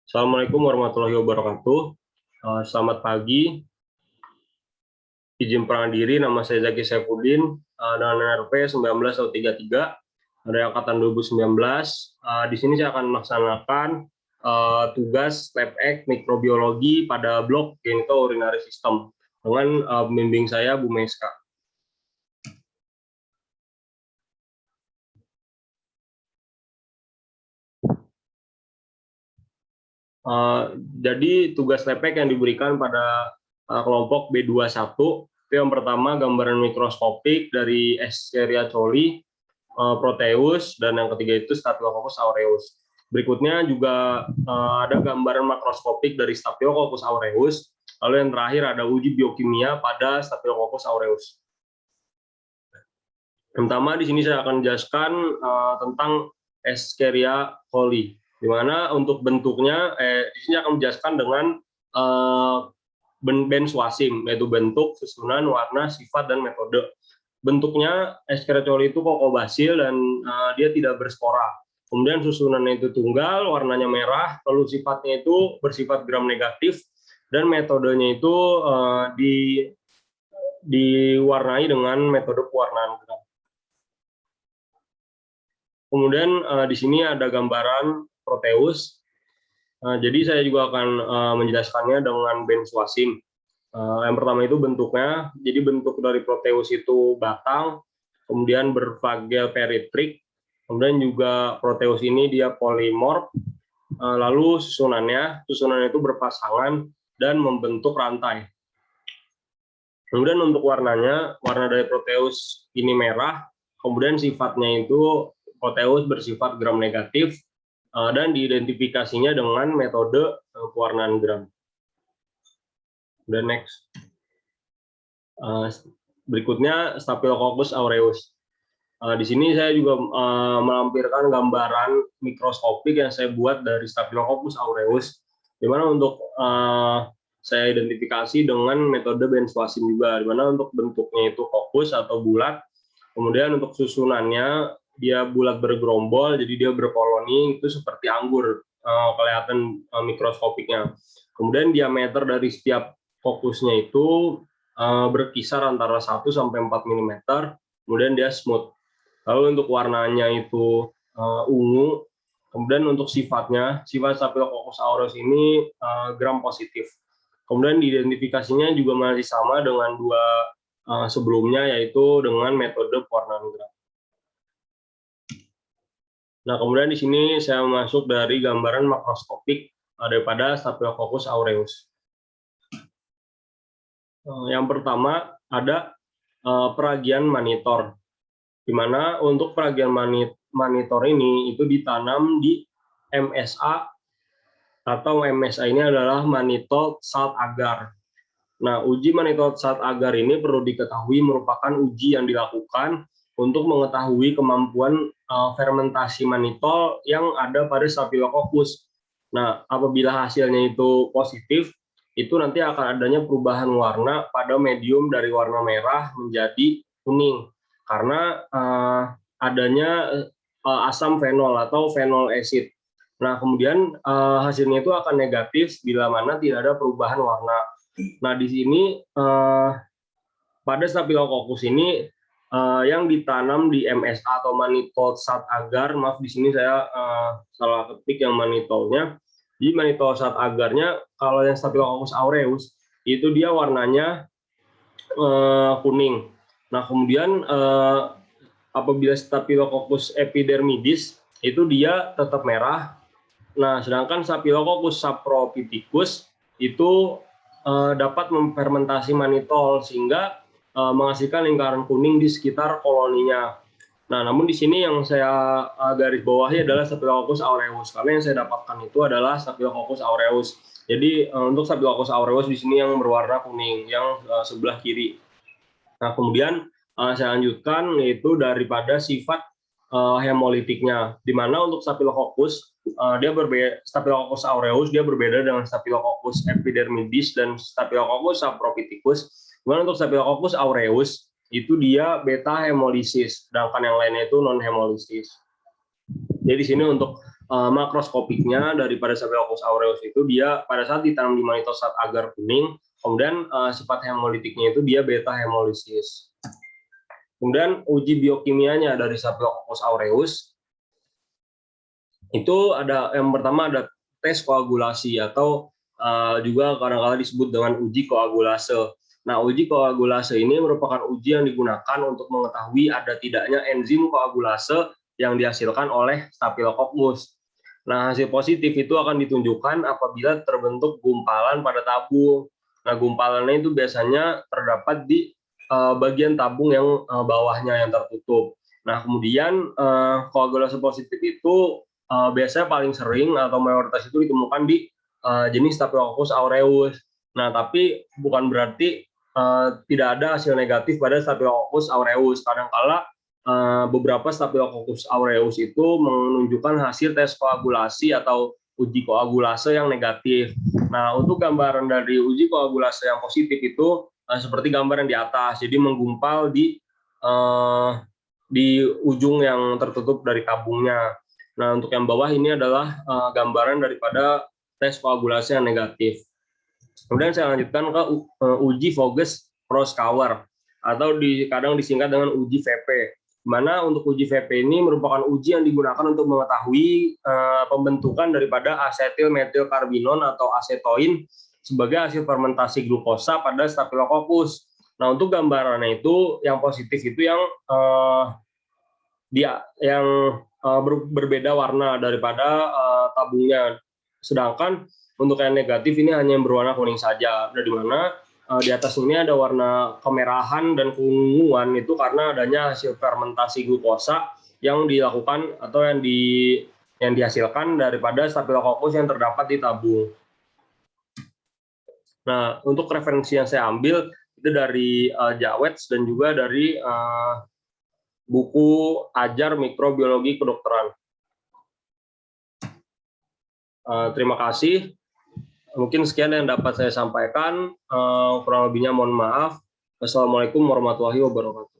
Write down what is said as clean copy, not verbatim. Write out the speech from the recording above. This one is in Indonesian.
Assalamualaikum warahmatullahi wabarakatuh. Selamat pagi. Izin perkenalkan diri, nama saya Zaki Saifuddin, dengan NRP 1933 dari angkatan 2019. Di sini saya akan melaksanakan tugas lab X mikrobiologi pada blok genitourinary system dengan pembimbing saya Bu Meska. Jadi tugas lab X yang diberikan pada kelompok B21 itu yang pertama gambaran mikroskopik dari Escherichia coli, Proteus, dan yang ketiga itu Staphylococcus aureus. Berikutnya juga ada gambaran makroskopik dari Staphylococcus aureus. Lalu yang terakhir ada uji biokimia pada Staphylococcus aureus. Pertama di sini saya akan menjelaskan tentang Escherichia coli, di mana untuk bentuknya di sini akan menjelaskan dengan benzoasim, yaitu bentuk, susunan, warna, sifat, dan metode. Bentuknya Escherichia coli itu kokobasil dan dia tidak berspora. Kemudian susunannya itu tunggal, warnanya merah, lalu sifatnya itu bersifat gram negatif, dan metodenya itu diwarnai dengan metode pewarnaan gram. Kemudian di sini ada gambaran Proteus. Jadi saya juga akan menjelaskannya dengan benzoasim. Yang pertama itu bentuknya, jadi bentuk dari Proteus itu batang, kemudian berflagel peritrik, kemudian juga Proteus ini dia polimorf, lalu susunan itu berpasangan dan membentuk rantai. Kemudian untuk warnanya, warna dari Proteus ini merah, kemudian sifatnya itu Proteus bersifat gram negatif, dan diidentifikasinya dengan metode pewarnaan gram. Dan next. Berikutnya Staphylococcus aureus. Di sini saya juga melampirkan gambaran mikroskopik yang saya buat dari Staphylococcus aureus, di mana untuk saya identifikasi dengan metode benzoasim juga, di mana untuk bentuknya itu fokus atau bulat, kemudian untuk susunannya dia bulat bergerombol, jadi dia berkoloni itu seperti anggur, kelihatan mikroskopiknya. Kemudian diameter dari setiap fokusnya itu berkisar antara 1 sampai 4 mm, kemudian dia smooth. Lalu untuk warnanya itu ungu, kemudian untuk sifat Staphylococcus aureus ini gram positif. Kemudian diidentifikasinya juga masih sama dengan dua sebelumnya, yaitu dengan metode pewarnaan gram. Nah, kemudian di sini saya masuk dari gambaran makroskopik daripada Staphylococcus aureus. Yang pertama ada peragian manitor, di mana untuk peragian manitor ini itu ditanam di MSA, atau MSA ini adalah mannitol salt agar. Nah, uji mannitol salt agar ini perlu diketahui merupakan uji yang dilakukan untuk mengetahui kemampuan fermentasi mannitol yang ada pada Staphylococcus. Nah, apabila hasilnya itu positif, itu nanti akan adanya perubahan warna pada medium dari warna merah menjadi kuning, karena adanya asam fenol atau fenol acid. Nah, kemudian hasilnya itu akan negatif bila mana tidak ada perubahan warna. Nah, di sini pada Staphylococcus ini yang ditanam di MSA atau mannitol salt agar, maaf di sini saya salah ketik yang mannitolnya. Di mannitol salt agarnya, kalau yang Staphylococcus aureus itu dia warnanya kuning. Nah, kemudian apabila Staphylococcus epidermidis itu dia tetap merah. Nah, sedangkan Staphylococcus saprophyticus itu dapat memfermentasi mannitol sehingga menghasilkan lingkaran kuning di sekitar koloninya. Nah, namun di sini yang saya garis bawahi adalah Staphylococcus aureus, karena yang saya dapatkan itu adalah Staphylococcus aureus. Jadi untuk Staphylococcus aureus di sini yang berwarna kuning, yang sebelah kiri. Nah, kemudian saya lanjutkan yaitu daripada sifat hemolitiknya, di mana untuk Staphylococcus dia berbeda, Staphylococcus aureus dia berbeda dengan Staphylococcus epidermidis dan Staphylococcus saprophyticus. Kemudian untuk Staphylococcus aureus itu dia beta hemolisis, sedangkan yang lainnya itu non hemolisis. Jadi di sini untuk makroskopiknya daripada Staphylococcus aureus itu dia pada saat ditanam di monitor saat agar kuning, kemudian sifat hemolitiknya itu dia beta hemolisis. Kemudian uji biokimianya dari Staphylococcus aureus itu ada yang pertama ada tes koagulasi atau juga kadang-kadang disebut dengan uji koagulase. Nah, uji koagulase ini merupakan uji yang digunakan untuk mengetahui ada tidaknya enzim koagulase yang dihasilkan oleh Staphylococcus. Nah, hasil positif itu akan ditunjukkan apabila terbentuk gumpalan pada tabung. Nah, gumpalannya itu biasanya terdapat di bagian tabung yang bawahnya yang tertutup. Nah, kemudian koagulasi positif itu biasanya paling sering atau mayoritas itu ditemukan di jenis Staphylococcus aureus. Nah, tapi bukan berarti tidak ada hasil negatif pada Staphylococcus aureus. Kadang-kala beberapa Staphylococcus aureus itu menunjukkan hasil tes koagulasi atau uji koagulase yang negatif. Nah, untuk gambaran dari uji koagulase yang positif itu seperti gambar yang di atas, jadi menggumpal di ujung yang tertutup dari tabungnya. Nah, untuk yang bawah ini adalah gambaran daripada tes koagulasi yang negatif. Kemudian saya lanjutkan ke uji Voges-Proskauer atau kadang disingkat dengan uji VP. Di mana untuk uji VP ini merupakan uji yang digunakan untuk mengetahui pembentukan daripada asetil-metilkarbinon atau asetoin sebagai hasil fermentasi glukosa pada Staphylococcus. Nah, untuk gambarannya itu yang positif itu yang berbeda warna daripada tabungnya. Sedangkan untuk yang negatif ini hanya yang berwarna kuning saja. Nah, di mana di atas ini ada warna kemerahan dan keunguan itu karena adanya hasil fermentasi glukosa yang dilakukan atau yang dihasilkan daripada Staphylococcus yang terdapat di tabung. Nah, untuk referensi yang saya ambil itu dari Jawets dan juga dari buku Ajar Mikrobiologi Kedokteran. Terima kasih. Mungkin sekian yang dapat saya sampaikan. Kurang lebihnya mohon maaf. Wassalamualaikum warahmatullahi wabarakatuh.